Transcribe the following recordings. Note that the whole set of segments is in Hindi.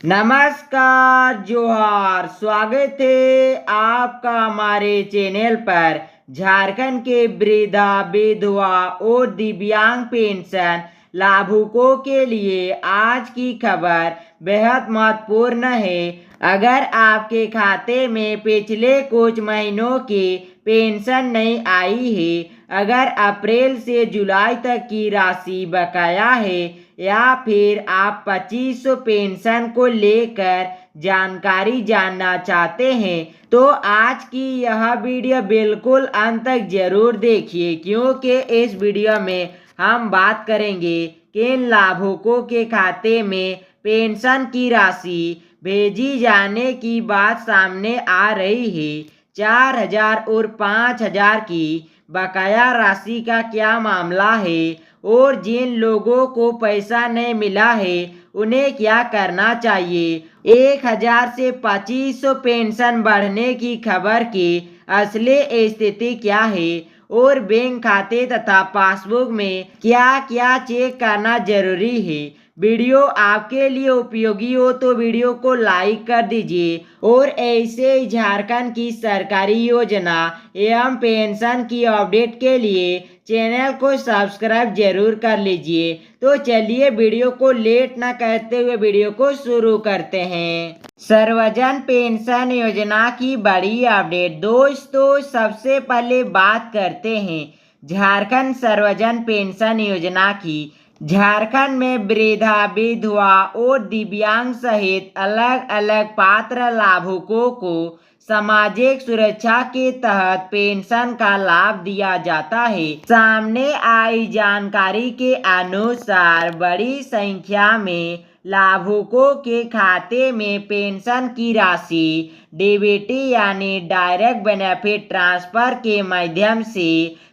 नमस्कार जोहार, स्वागत है आपका हमारे चैनल पर। झारखंड के वृद्धा, विधवा और दिव्यांग पेंशन लाभुकों के लिए आज की खबर बेहद महत्वपूर्ण है। अगर आपके खाते में पिछले कुछ महीनों की पेंशन नहीं आई है, अगर अप्रैल से जुलाई तक की राशि बकाया है या फिर आप 2500 पेंशन को लेकर जानकारी जानना चाहते हैं तो आज की यह वीडियो बिल्कुल अंत तक जरूर देखिए, क्योंकि इस वीडियो में हम बात करेंगे किन लाभुकों के खाते में पेंशन की राशि भेजी जाने की बात सामने आ रही है। 4000 और 5000 की बकाया राशि का क्या मामला है और जिन लोगों को पैसा नहीं मिला है उन्हें क्या करना चाहिए। 1000 से 2500 पेंशन बढ़ने की खबर की असली स्थिति क्या है और बैंक खाते तथा पासबुक में क्या क्या चेक करना जरूरी है। वीडियो आपके लिए उपयोगी हो तो वीडियो को लाइक कर दीजिए और ऐसे ही झारखंड की सरकारी योजना एवं पेंशन की अपडेट के लिए चैनल को सब्सक्राइब जरूर कर लीजिए। तो चलिए वीडियो को लेट ना करते हुए वीडियो को शुरू करते हैं। सर्वजन पेंशन योजना की बड़ी अपडेट। दोस्तों, सबसे पहले बात करते हैं झारखंड सर्वजन पेंशन योजना की। झारखंड में वृद्धा, विधवा और दिव्यांग सहित अलग अलग पात्र लाभुकों को सामाजिक सुरक्षा के तहत पेंशन का लाभ दिया जाता है। सामने आई जानकारी के अनुसार बड़ी संख्या में लाभुकों के खाते में पेंशन की राशि डीबीटी यानी डायरेक्ट बेनिफिट ट्रांसफर के माध्यम से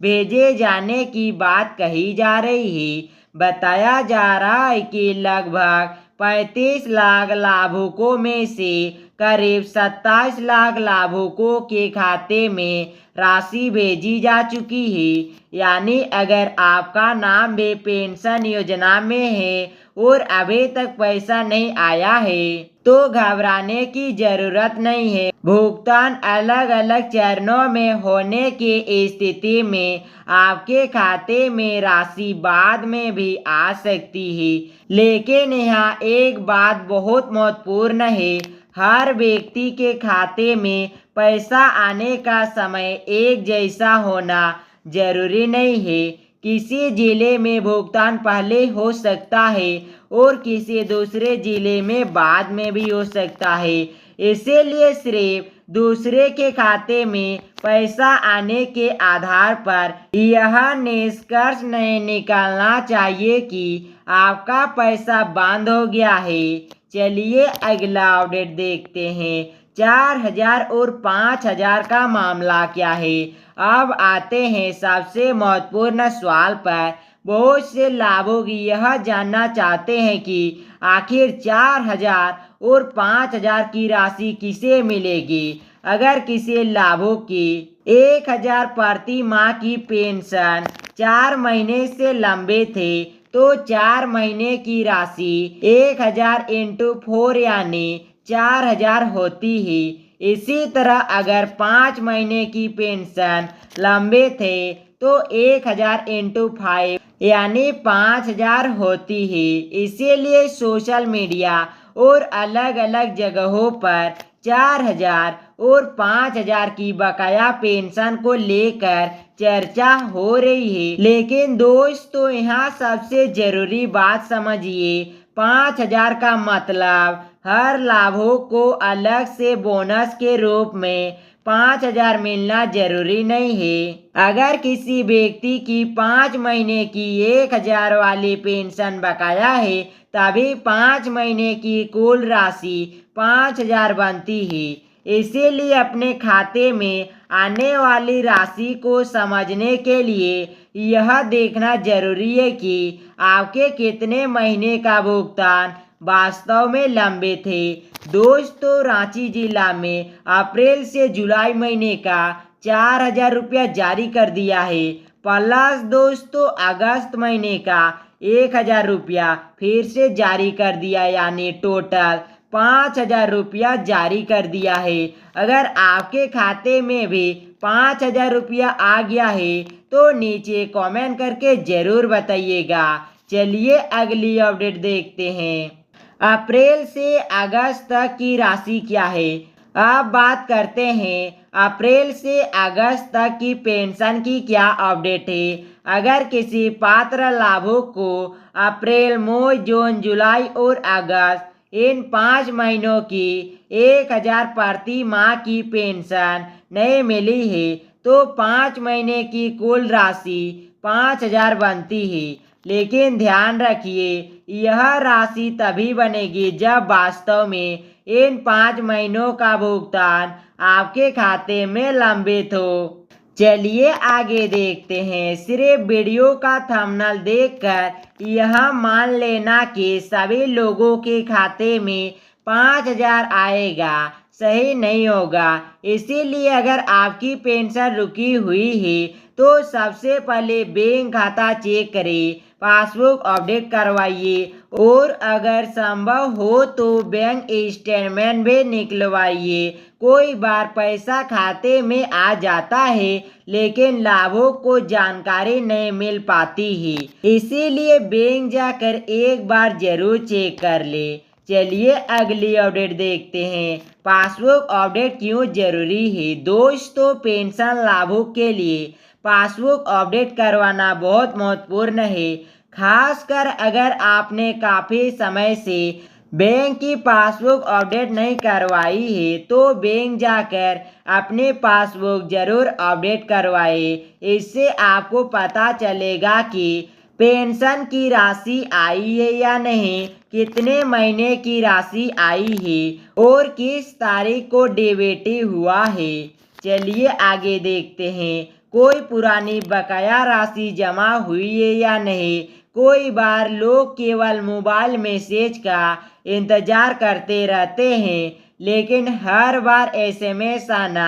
भेजे जाने की बात कही जा रही है। बताया जा रहा है कि लगभग 35 लाख लाभुकों में से करीब 27 लाख लाभुकों के खाते में राशि भेजी जा चुकी है। यानी अगर आपका नाम भी पेंशन योजना में है और अभी तक पैसा नहीं आया है तो घबराने की जरूरत नहीं है। भुगतान अलग अलग चरणों में होने की स्थिति में आपके खाते में राशि बाद में भी आ सकती है। लेकिन यहाँ एक बात बहुत महत्वपूर्ण है, हर व्यक्ति के खाते में पैसा आने का समय एक जैसा होना जरूरी नहीं है। किसी जिले में भुगतान पहले हो सकता है और किसी दूसरे जिले में बाद में भी हो सकता है। इसीलिए सिर्फ दूसरे के खाते में पैसा आने के आधार पर यह निष्कर्ष नहीं निकालना चाहिए कि आपका पैसा बंद हो गया है। चलिए अगला अपडेट देखते हैं। 4000 और 5000 का मामला क्या है। अब आते हैं सबसे महत्वपूर्ण सवाल पर। बहुत से लाभुक यह जानना चाहते हैं कि आखिर 4000 और 5000 की राशि किसे मिलेगी। अगर किसी लाभुक की 1000 प्रति माह की पेंशन 4 महीने से लंबे थे तो 4 महीने की राशि 1000 इंटू 4 यानी 4000 होती है। इसी तरह अगर 5 महीने की पेंशन लंबे थे तो 1000 इंटू 5 यानी 5000 होती है। इसीलिए सोशल मीडिया और अलग अलग जगहों पर 4000 और 5000 की बकाया पेंशन को लेकर चर्चा हो रही है। लेकिन दोस्तों, यहाँ सबसे जरूरी बात समझिए, 5000 का मतलब हर लाभुक को अलग से बोनस के रूप में 5000 मिलना जरूरी नहीं है। अगर किसी व्यक्ति की 5 महीने की 1000 वाली पेंशन बकाया है तभी 5 महीने की कुल राशि 5000 बनती है। इसीलिए अपने खाते में आने वाली राशि को समझने के लिए यह देखना जरूरी है कि आपके कितने महीने का भुगतान वास्तव में लंबे थे। दोस्तों, रांची जिला में अप्रैल से जुलाई महीने का 4000 रुपया जारी कर दिया है। प्लस दोस्तों अगस्त महीने का 1000 रुपया फिर से जारी कर दिया, यानी टोटल 5,000 रुपया जारी कर दिया है। अगर आपके खाते में भी 5,000 रुपया आ गया है तो नीचे कमेंट करके ज़रूर बताइएगा। चलिए अगली अपडेट देखते हैं। अप्रैल से अगस्त तक की राशि क्या है। अब बात करते हैं अप्रैल से अगस्त तक की पेंशन की क्या अपडेट है। अगर किसी पात्र लाभुक को अप्रैल, मई, जून, जुलाई और अगस्त इन 5 महीनों की 1,000 प्रति माह की पेंशन नहीं मिली है तो 5 महीने की कुल राशि 5,000 बनती है। लेकिन ध्यान रखिए यह राशि तभी बनेगी जब वास्तव में इन 5 महीनों का भुगतान आपके खाते में लंबित हो। चलिए आगे देखते हैं। सिर्फ वीडियो का थंबनेल देखकर यह मान लेना कि सभी लोगों के खाते में 5,000 आएगा सही नहीं होगा। इसीलिए अगर आपकी पेंशन रुकी हुई है तो सबसे पहले बैंक खाता चेक करें, पासबुक अपडेट करवाइए और अगर संभव हो तो बैंक स्टेटमेंट भी निकलवाइए। कोई बार पैसा खाते में आ जाता है लेकिन लाभुक को जानकारी नहीं मिल पाती है, इसीलिए बैंक जाकर एक बार जरूर चेक कर ले। चलिए अगली अपडेट देखते हैं। पासबुक अपडेट क्यों जरूरी है। दोस्तों पेंशन लाभुक के लिए पासबुक अपडेट करवाना बहुत महत्वपूर्ण है, खासकर अगर आपने काफ़ी समय से बैंक की पासबुक अपडेट नहीं करवाई है तो बैंक जाकर अपने पासबुक जरूर अपडेट करवाए। इससे आपको पता चलेगा कि पेंशन की राशि आई है या नहीं, कितने महीने की राशि आई है और किस तारीख को डेबिट हुआ है। चलिए आगे देखते हैं। कोई पुरानी बकाया राशि जमा हुई है या नहीं। कोई बार लोग केवल मोबाइल मैसेज का इंतजार करते रहते हैं लेकिन हर बार एसएमएस आना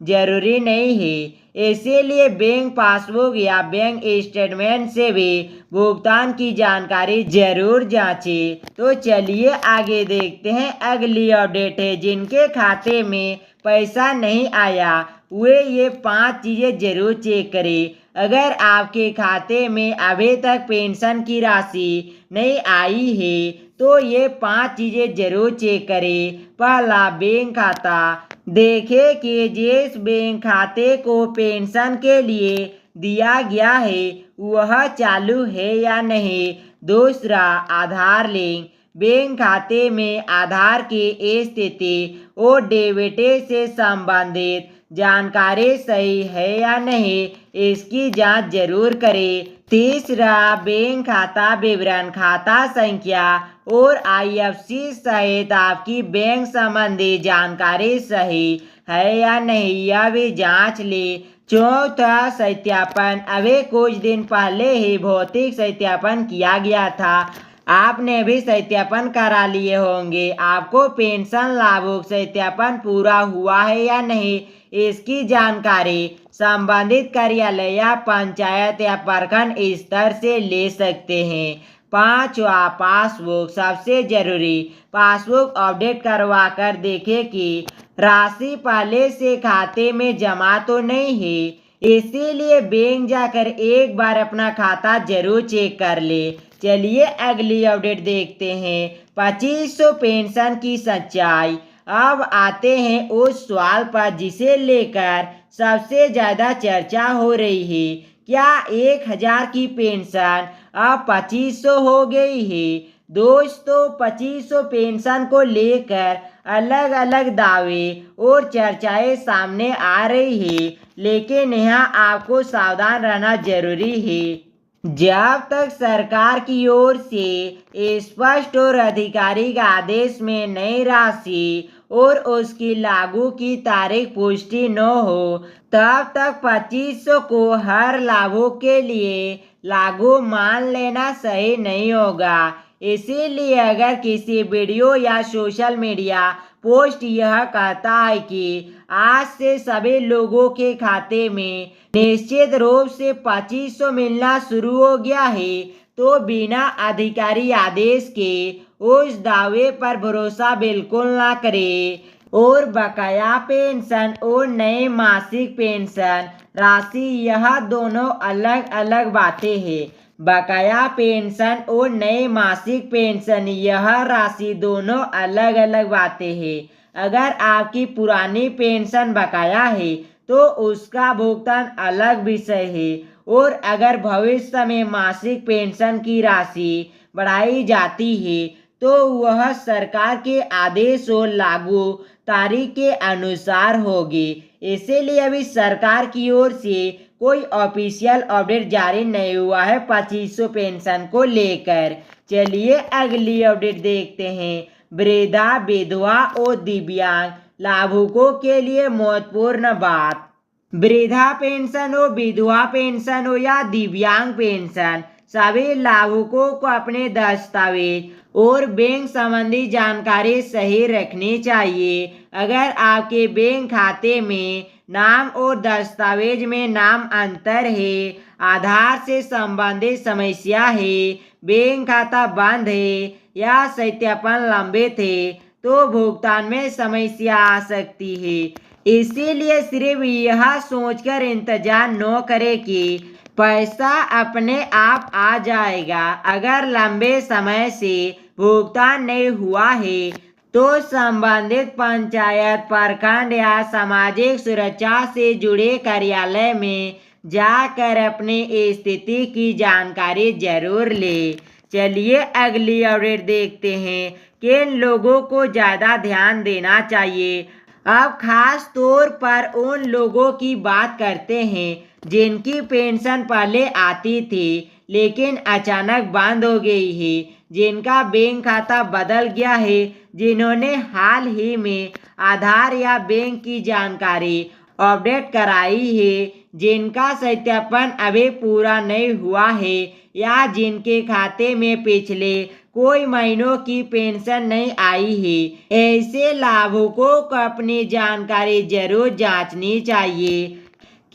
जरूरी नहीं है। इसीलिए बैंक पासबुक या बैंक स्टेटमेंट से भी भुगतान की जानकारी जरूर जांचें। तो चलिए आगे देखते हैं। अगली अपडेट है जिनके खाते में पैसा नहीं आया वे ये 5 चीज़ें जरूर चेक करें। अगर आपके खाते में अभी तक पेंशन की राशि नहीं आई है तो ये 5 चीज़ें जरूर चेक करें। पहला, बैंक खाता। देखें कि जिस बैंक खाते को पेंशन के लिए दिया गया है वह चालू है या नहीं। दूसरा, आधार लिंक। बैंक खाते में आधार की स्थिति और डेबिट से संबंधित जानकारी सही है या नहीं इसकी जांच जरूर करें। तीसरा, बैंक खाता विवरण। खाता संख्या और आईएफएससी सहित आपकी बैंक संबंधी जानकारी सही है या नहीं यह भी जांच ले। चौथा, सत्यापन। अभी कुछ दिन पहले ही भौतिक सत्यापन किया गया था, आपने भी सत्यापन करा लिए होंगे। आपको पेंशन लाभुक सत्यापन पूरा हुआ है या नहीं इसकी जानकारी संबंधित कार्यालय या पंचायत या प्रखंड स्तर से ले सकते हैं। पांचवा, पासबुक। सबसे जरूरी, पासबुक अपडेट करवा कर देखें कि राशि पहले से खाते में जमा तो नहीं है। इसीलिए बैंक जाकर एक बार अपना खाता जरूर चेक कर ले। चलिए अगली अपडेट देखते हैं। 2500 पेंशन की सच्चाई। अब आते हैं उस सवाल पर जिसे लेकर सबसे ज़्यादा चर्चा हो रही है। क्या 1,000 की पेंशन अब 2500 हो गई है। दोस्तों 2500 पेंशन को लेकर अलग अलग दावे और चर्चाएं सामने आ रही है, लेकिन यहाँ आपको सावधान रहना जरूरी है। जब तक सरकार की ओर से स्पष्ट और आधिकारिक आदेश में नई राशि और उसकी लागू की तारीख पुष्टि न हो तब तक 2500 को हर लाभुक के लिए लागू मान लेना सही नहीं होगा। इसीलिए अगर किसी वीडियो या सोशल मीडिया पोस्ट यह कहता है कि आज से सभी लोगों के खाते में निश्चित रूप से 2500 मिलना शुरू हो गया है तो बिना अधिकारी आदेश के उस दावे पर भरोसा बिल्कुल ना करें। और बकाया पेंशन और नए मासिक पेंशन राशि, यह दोनों अलग अलग बातें हैं। बकाया पेंशन और नए मासिक पेंशन, यह राशि दोनों अलग अलग बातें हैं। अगर आपकी पुरानी पेंशन बकाया है तो उसका भुगतान अलग विषय है, और अगर भविष्य में मासिक पेंशन की राशि बढ़ाई जाती है तो वह सरकार के आदेश और लागू तारीख के अनुसार होगी। इसीलिए अभी सरकार की ओर से कोई ऑफिशियल अपडेट जारी नहीं हुआ है 2500 पेंशन को लेकर। चलिए अगली अपडेट देखते हैं। वृद्धा, विधवा और दिव्यांग लाभुकों के लिए महत्वपूर्ण बात। वृद्धा पेंशन हो, विधवा पेंशन हो या दिव्यांग पेंशन, सभी लाभुकों को अपने दस्तावेज और बैंक संबंधी जानकारी सही रखनी चाहिए। अगर आपके बैंक खाते में नाम और दस्तावेज में नाम अंतर है, आधार से संबंधित समस्या है, बैंक खाता बंद है या सत्यापन लंबित है, तो भुगतान में समस्या आ सकती है। इसीलिए सिर्फ यह सोचकर इंतजार न करें कि पैसा अपने आप आ जाएगा। अगर लंबे समय से भुगतान नहीं हुआ है तो संबंधित पंचायत, प्रखंड या सामाजिक सुरक्षा से जुड़े कार्यालय में जाकर अपनी स्थिति की जानकारी जरूर ले। चलिए अगली अपडेट देखते हैं। किन लोगों को ज़्यादा ध्यान देना चाहिए। अब खास तौर पर उन लोगों की बात करते हैं जिनकी पेंशन पहले आती थी लेकिन अचानक बंद हो गई है, जिनका बैंक खाता बदल गया है, जिन्होंने हाल ही में आधार या बैंक की जानकारी अपडेट कराई है, जिनका सत्यापन अभी पूरा नहीं हुआ है या जिनके खाते में पिछले कोई महीनों की पेंशन नहीं आई है। ऐसे लाभुकों को अपनी जानकारी जरूर जांचनी चाहिए,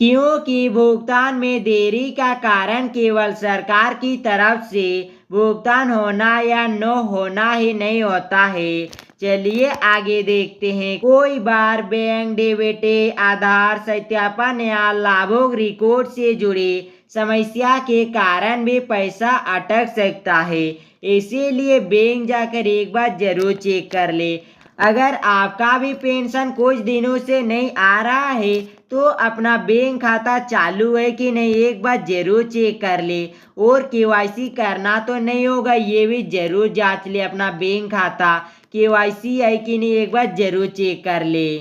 क्योंकि भुगतान में देरी का कारण केवल सरकार की तरफ से भुगतान होना या न होना ही नहीं होता है। चलिए आगे देखते हैं। कोई बार बैंक डेबिट, आधार सत्यापन या लाभुक रिकॉर्ड से जुड़ी समस्या के कारण भी पैसा अटक सकता है। इसीलिए बैंक जाकर एक बार जरूर चेक कर ले। अगर आपका भी पेंशन कुछ दिनों से नहीं आ रहा है तो अपना बैंक खाता चालू है कि नहीं एक बार जरूर चेक कर ले। और केवाईसी करना तो नहीं होगा, ये भी जरूर जांच ले अपना बैंक खाता केवाईसी है कि नहीं, एक बार जरूर चेक कर ले।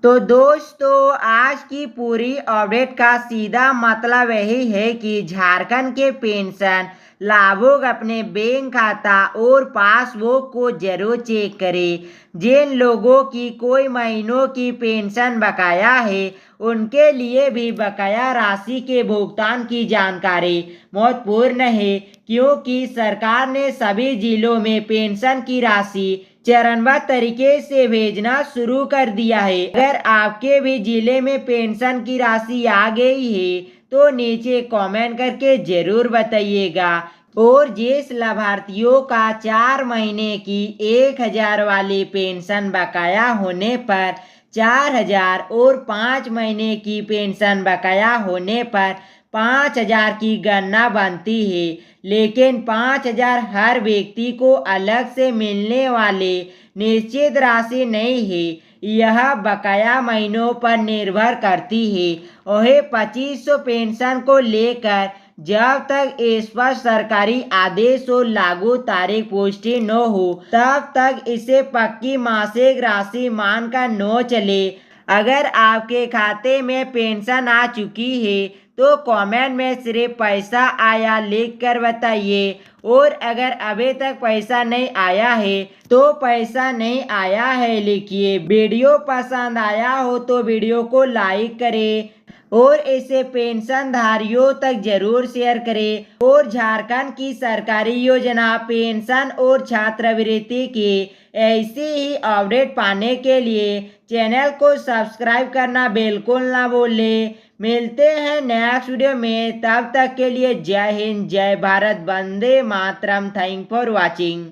तो दोस्तों, आज की पूरी अपडेट का सीधा मतलब यही है कि झारखंड के पेंशन लाभुक अपने बैंक खाता और पासबुक को जरूर चेक करें। जिन लोगों की कोई महीनों की पेंशन बकाया है उनके लिए भी बकाया राशि के भुगतान की जानकारी महत्वपूर्ण है, क्योंकि सरकार ने सभी जिलों में पेंशन की राशि चरणबद्ध तरीके से भेजना शुरू कर दिया है। अगर आपके भी जिले में पेंशन की राशि आ गई है तो नीचे कमेंट करके जरूर बताइएगा। और जिस लाभार्थियों का 4 महीने की 1000 वाली पेंशन बकाया होने पर 4000 और 5 महीने की पेंशन बकाया होने पर 5000 की गणना बनती है, लेकिन 5000 हर व्यक्ति को अलग से मिलने वाले निश्चित राशि नहीं है। यह बकाया महीनों पर निर्भर करती है। वही 2500 पेंशन को लेकर जब तक स्पष्ट सरकारी आदेश और लागू तारीख पुष्टि न हो तब तक इसे पक्की मासिक राशि मानकर न चले। अगर आपके खाते में पेंशन आ चुकी है तो कमेंट में सिर्फ पैसा आया लिख कर बताइए, और अगर अभी तक पैसा नहीं आया है तो पैसा नहीं आया है लिखिए। वीडियो पसंद आया हो तो वीडियो को लाइक करें और इसे पेंशन धारियों तक जरूर शेयर करें। और झारखंड की सरकारी योजना, पेंशन और छात्रवृत्ति की ऐसी ही अपडेट पाने के लिए चैनल को सब्सक्राइब करना बिल्कुल ना भूलें। मिलते हैं नेक्स्ट वीडियो में, तब तक के लिए जय हिंद, जय भारत, वंदे मातरम। Thank for watching.